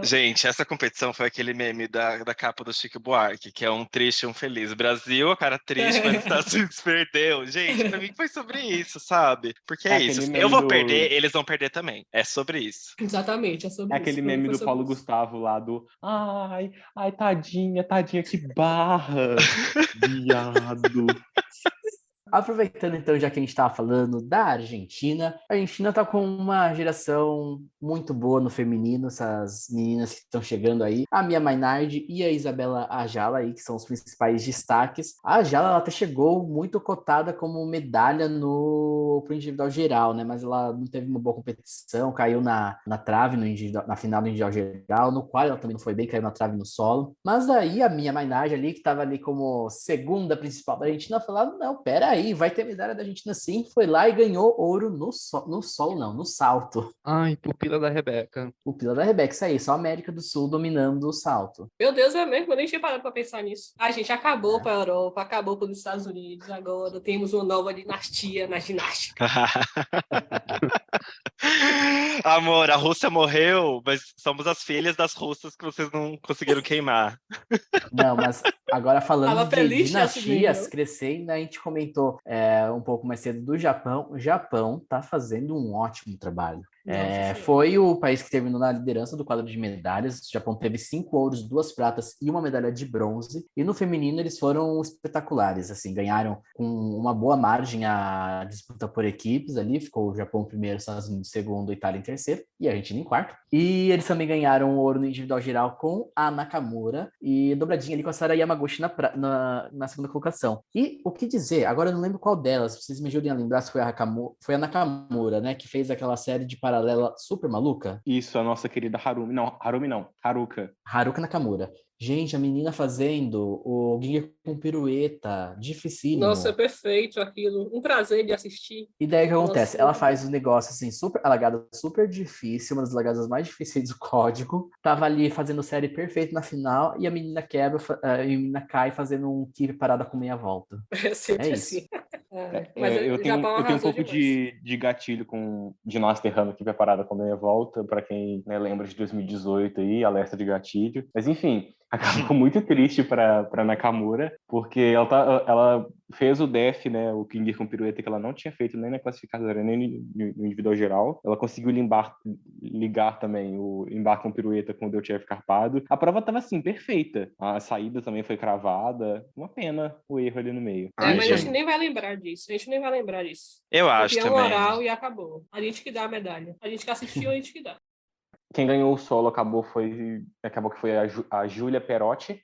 Gente, essa competição foi aquele meme da capa do Chico Buarque, que é um triste e um feliz. O Brasil, a cara triste, mas os Estados Unidos perdeu. Gente, pra mim foi sobre isso, sabe? Porque é isso. aquele Eu meme vou do- perder, eles vão perder também. É sobre isso. Exatamente, é É sobre aquele isso. meme Foi do sobre Paulo isso. Gustavo lá do ai, tadinha, que barra, viado. Aproveitando então, já que a gente estava falando da Argentina, a Argentina está com uma geração muito boa no feminino, essas meninas que estão chegando aí, a Mia Mainardi e a Isabela Ayala aí, que são os principais destaques. A Ayala, ela até chegou muito cotada como medalha pro individual geral, né? Mas ela não teve uma boa competição, caiu na trave na final do individual geral, no qual ela também não foi bem, caiu na trave no solo. Mas daí a Mia Mainardi ali, que estava ali como segunda principal da Argentina, falou, não, pera aí, vai ter medalha da Argentina sim, foi lá e ganhou ouro no salto. Ai, pupila da Rebeca. O Pila da Rebeca, isso aí, só a América do Sul dominando o salto. Meu Deus, é mesmo? Eu nem tinha parado pra pensar nisso. A gente acabou pra Europa, acabou com os Estados Unidos. Agora temos uma nova dinastia na ginástica. Amor, a Rússia morreu, mas somos as filhas das russas que vocês não conseguiram queimar. Não, mas agora falando Tava de feliz nesse dinastias nível. crescendo, a gente comentou um pouco mais cedo do Japão. O Japão está fazendo um ótimo trabalho. Nossa Senhora. Foi o país que terminou na liderança do quadro de medalhas. O Japão teve 5 ouros, 2 pratas e uma medalha de bronze. E no feminino eles foram espetaculares, assim, ganharam com uma boa margem a disputa por equipes ali. Ficou o Japão em primeiro, Estados Unidos em segundo, Itália em terceiro e a Argentina em quarto. E eles também ganharam o ouro no individual geral com a Nakamura e dobradinha ali com a Sara Yamaguchi na segunda colocação. E o que dizer? Agora eu não lembro qual delas, vocês me ajudem a lembrar se foi a Nakamura, né, que fez aquela série de paralela super maluca. Isso, a nossa querida Harumi. Não, Harumi não, Haruka. Haruka Nakamura. Gente, a menina fazendo o Giga com pirueta, dificílimo. Nossa, é perfeito aquilo. Um prazer de assistir. E daí o que acontece? Nossa, Ela faz um negócio assim, a largada super difícil, uma das largadas mais difíceis do código. Tava ali fazendo série perfeito na final e a menina quebra, e a menina cai fazendo um kick parada com meia volta. é sempre isso. assim. Mas eu o tenho Japão um arrasou pouco demais. de gatilho com ginasta errando aqui preparada com a meia volta, para quem lembra de 2018 aí, alerta de gatilho. Mas enfim, acabou muito triste para Nakamura, porque ela fez o DEF, né, o King com pirueta que ela não tinha feito nem na classificatória, nem no individual geral. Ela conseguiu ligar também o embarque com pirueta com o Deutsche carpado. A prova estava assim, perfeita. A saída também foi cravada. Uma pena o erro ali no meio. Ai, Mas a gente gente. nem vai lembrar disso. A gente nem vai lembrar disso. Eu acho Campeão também. moral e acabou. A gente que dá a medalha. A gente que assistiu, a gente que dá. Quem ganhou o solo acabou que foi a Giulia Perotti,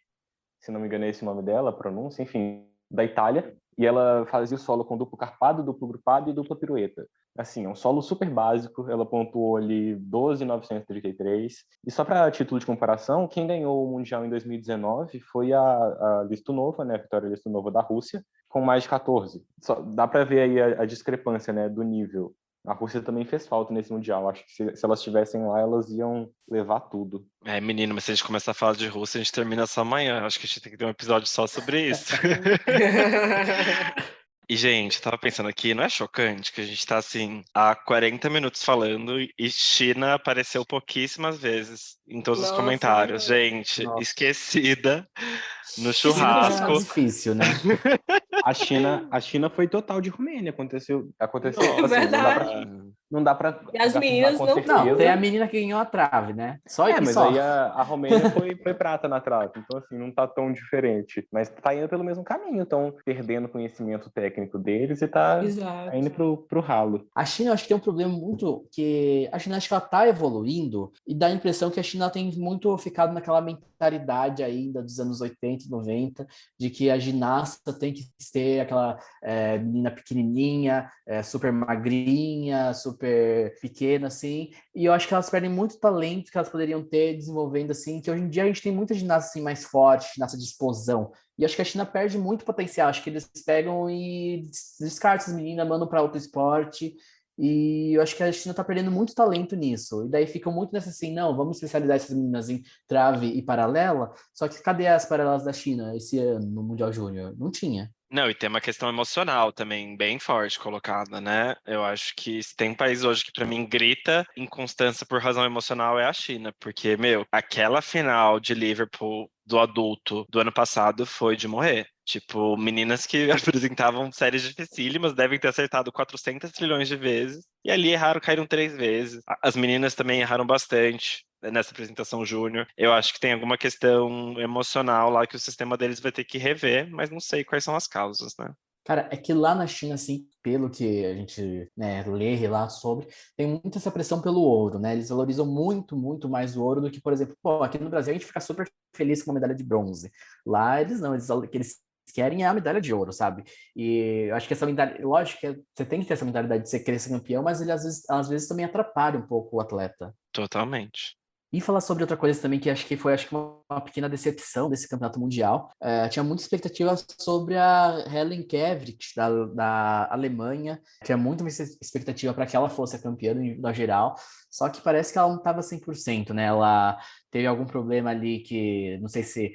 se não me engano é esse o nome dela, a pronúncia, enfim, da Itália. E ela fazia o solo com duplo carpado, duplo grupado e dupla pirueta. Assim, é um solo super básico, ela pontuou ali 12.933. E só para título de comparação, quem ganhou o Mundial em 2019 foi a Listunova, né, a Vitória Listunova da Rússia, com mais de 14. Só dá para ver aí a discrepância, né, do nível. A Rússia também fez falta nesse Mundial. Acho que se elas estivessem lá, elas iam levar tudo. Menino, mas se a gente começar a falar de Rússia, a gente termina só amanhã. Acho que a gente tem que ter um episódio só sobre isso. E, gente, eu tava pensando aqui, não é chocante que a gente tá, assim, há 40 minutos falando e China apareceu pouquíssimas vezes em todos os Nossa, comentários. Gente, Nossa. esquecida no China tá churrasco. difícil, né? A China foi total de Romênia. Aconteceu Nossa, assim, verdade. não dá pra E as meninas com não certeza. Não, tem a menina que ganhou a trave, né? Só e Mas só. aí a Romênia foi prata na trave. Então, assim, não tá tão diferente. Mas tá indo pelo mesmo caminho. Estão perdendo conhecimento técnico deles e tá Exato. indo pro ralo. A China, eu acho que tem um problema muito que a ginástica está evoluindo e dá a impressão que a China tem muito ficado naquela mentalidade ainda dos anos 80 e 90, de que a ginasta tem que ser aquela menina pequenininha, super magrinha, super pequena, assim, e eu acho que elas perdem muito talento que elas poderiam ter desenvolvendo, assim, que hoje em dia a gente tem muita ginasta, assim, mais forte, ginasta de explosão, e acho que a China perde muito potencial, acho que eles pegam e descartam essas meninas, mandam para outro esporte, e eu acho que a China tá perdendo muito talento nisso, e daí ficam muito nessa assim, não, vamos especializar essas meninas em trave e paralela, só que cadê as paralelas da China esse ano no Mundial Júnior? Não tinha. Não, e tem uma questão emocional também bem forte colocada, né? Eu acho que se tem um país hoje que pra mim grita inconstância por razão emocional é a China, porque, meu, aquela final de Liverpool do adulto do ano passado foi de morrer. Tipo, meninas que apresentavam séries dificílimas devem ter acertado 400 trilhões de vezes. E ali erraram, caíram 3 vezes. As meninas também erraram bastante nessa apresentação júnior. Eu acho que tem alguma questão emocional lá que o sistema deles vai ter que rever, mas não sei quais são as causas, né? Cara, é que lá na China, assim, pelo que a gente, né, lê lá sobre, tem muita essa pressão pelo ouro, né? Eles valorizam muito, muito mais o ouro do que, por exemplo, pô, aqui no Brasil a gente fica super feliz com uma medalha de bronze. Lá eles não, o que eles querem é a medalha de ouro, sabe? E eu acho que essa mentalidade, lógico que você tem que ter essa mentalidade de você querer ser campeão, mas ele às vezes também atrapalha um pouco o atleta. Totalmente. E falar sobre outra coisa também que acho que foi uma pequena decepção desse campeonato mundial. Tinha muita expectativa sobre a Helen Kevrick, da Alemanha. Tinha muita expectativa para que ela fosse a campeã da geral. Só que parece que ela não estava 100%, né? Ela teve algum problema ali que, não sei se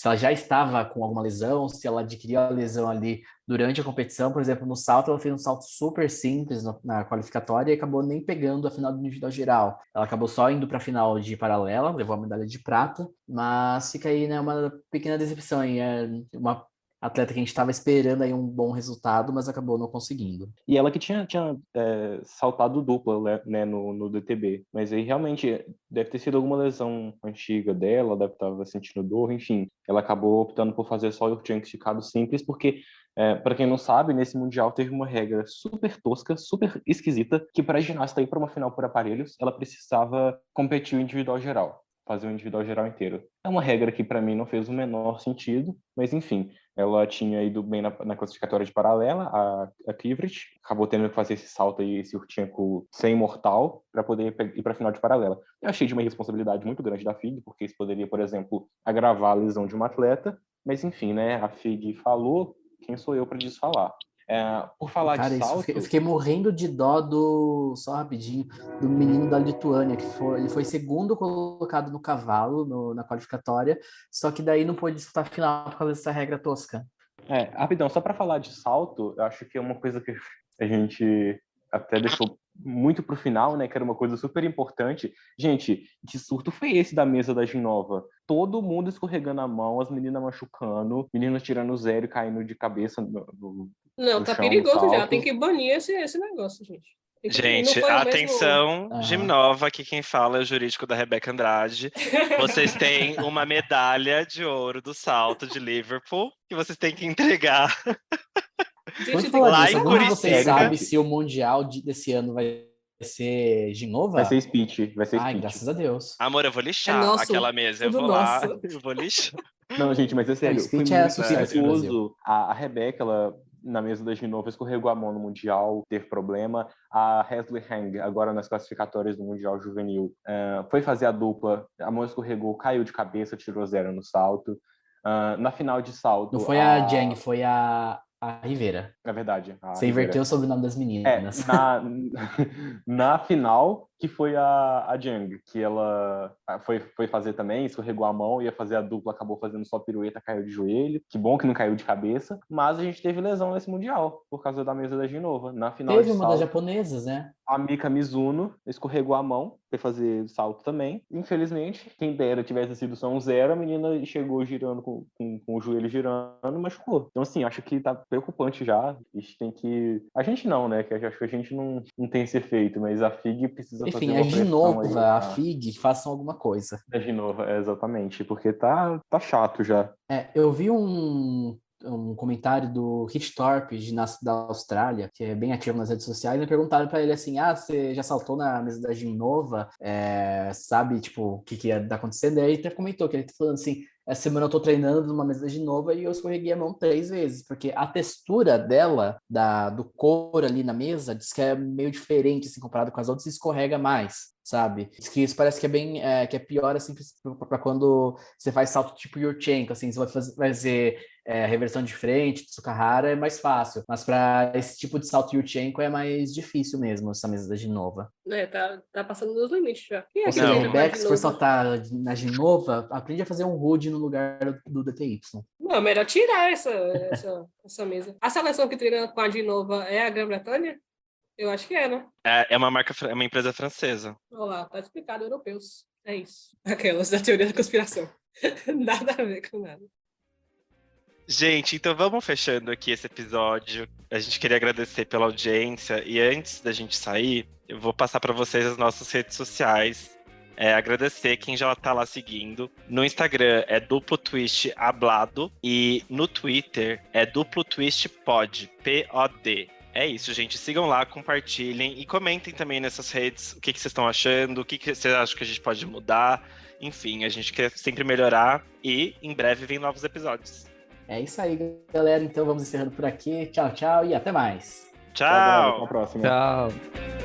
ela já estava com alguma lesão, se ela adquiriu a lesão ali durante a competição. Por exemplo, no salto, ela fez um salto super simples na qualificatória e acabou nem pegando a final do individual geral. Ela acabou só indo para a final de paralela, levou a medalha de prata, mas fica aí, né, uma pequena decepção aí. É uma atleta que a gente estava esperando aí um bom resultado, mas acabou não conseguindo. E ela que tinha saltado dupla, né, no DTB. Mas aí realmente deve ter sido alguma lesão antiga dela, deve estar sentindo dor, enfim. Ela acabou optando por fazer só o Urtian esticado simples, porque, para quem não sabe, nesse Mundial teve uma regra super tosca, super esquisita, que para a ginasta ir para uma final por aparelhos, ela precisava competir o individual geral. Fazer o individual geral inteiro. É uma regra que para mim não fez o menor sentido, mas enfim, ela tinha ido bem na classificatória de paralela, a Kivrit, acabou tendo que fazer esse salto aí, esse Urchenko sem mortal, para poder ir para a final de paralela. Eu achei de uma responsabilidade muito grande da FIG, porque isso poderia, por exemplo, agravar a lesão de um atleta, mas enfim, né, a FIG falou, quem sou eu para desfalar? Por falar de Cara, salto... eu fiquei morrendo de dó só rapidinho, do menino da Lituânia, ele foi segundo colocado no cavalo, na qualificatória, só que daí não pôde disputar a final por causa dessa regra tosca. Rapidão, só para falar de salto, eu acho que é uma coisa que a gente até deixou muito pro final, né, que era uma coisa super importante. Gente, que surto foi esse da mesa da Ginova? Todo mundo escorregando a mão, as meninas machucando, meninas tirando zero e caindo de cabeça Não, no tá chão, no perigoso já. salto. Tem que banir esse negócio, gente. Não Gente, foi o mesmo. atenção, Aham. Gimnova, aqui quem fala é o jurídico da Rebeca Andrade. Vocês têm uma medalha de ouro do salto de Liverpool que vocês têm que entregar Por Gente, tem falar que lá nisso, em algum de parar. vocês Sério, sabe gente? se o Mundial desse ano vai ser Vai ser Ginova? speech, vai ser Ai, speech. graças a Deus. Amor, eu vou É lixar nosso, aquela mesa. Eu tudo vou lá, nosso. eu vou lixar. Não, gente, mas é Não, sério, foi speech é muito sucesso no Brasil. perigoso. A Rebeca, ela, na mesa da Ginova, escorregou a mão no Mundial, teve problema. A Hesley Hang, agora nas classificatórias do Mundial Juvenil, foi fazer a dupla, a mão escorregou, caiu de cabeça, tirou zero no salto. Na final de Não salto, foi a Jang, foi a Rivera. é verdade, a Você inverteu Rivera. o sobrenome das meninas. Na final, que foi a Jang, que ela foi fazer também, escorregou a mão, ia fazer a dupla, acabou fazendo só pirueta, caiu de joelho. Que bom que não caiu de cabeça. Mas a gente teve lesão nesse Mundial, por causa da mesa da Ginova. Na final de Teve uma das salto, japonesas, né? a Mika Mizuno escorregou a mão, foi fazer salto também. Infelizmente, quem dera tivesse sido só um zero, a menina chegou girando com o joelho girando e machucou. Então, assim, acho que tá preocupante já. A gente tem que... A gente não, né? Que acho que a gente não tem esse efeito, mas a FIG precisa fazer Enfim, a uma pressão aí Ginova, a FIG, façam alguma coisa. da Ginova, exatamente, porque tá chato já. Eu vi um comentário do Rich Thorpe, ginasta da Austrália, que é bem ativo nas redes sociais, e perguntaram para ele assim, você já saltou na mesa da Ginova? Sabe, tipo, o que ia estar acontecendo? E aí ele até comentou que ele tá falando assim, essa semana eu tô treinando numa mesa de Nova e eu escorreguei a mão 3 vezes, porque a textura dela, do couro ali na mesa, diz que é meio diferente, assim, comparado com as outras, e escorrega mais, sabe? Diz que isso parece que é bem, que é pior, assim, pra quando você faz salto tipo Yurchenko, assim, você vai fazer reversão de frente, Tsukahara, é mais fácil, mas para esse tipo de salto Yurchenko é mais difícil mesmo, essa mesa da Ginova. Tá passando dos limites já. Quem é Ou que seja, Não. treina com a Rebeca, se for Ginova? saltar na Ginova, aprende a fazer um hold no lugar do DTY. Não, melhor tirar essa mesa. A seleção que treina com a Ginova é a Grã-Bretanha? Eu acho que é, né? É uma empresa francesa. Olha lá, tá explicado, europeus. É isso. Aquelas da teoria da conspiração. Nada a ver com nada. Gente, então vamos fechando aqui esse episódio. A gente queria agradecer pela audiência e antes da gente sair, eu vou passar para vocês as nossas redes sociais. Agradecer quem já tá lá seguindo. No Instagram é Duplo Twist Hablado e no Twitter é Duplo Twist Pod, P-O-D. É isso, gente. Sigam lá, compartilhem e comentem também nessas redes o que vocês estão achando, o que vocês acham que a gente pode mudar. Enfim, a gente quer sempre melhorar e em breve vem novos episódios. É isso aí, galera. Então vamos encerrando por aqui. Tchau, tchau e até mais. Tchau! Até a próxima. Tchau.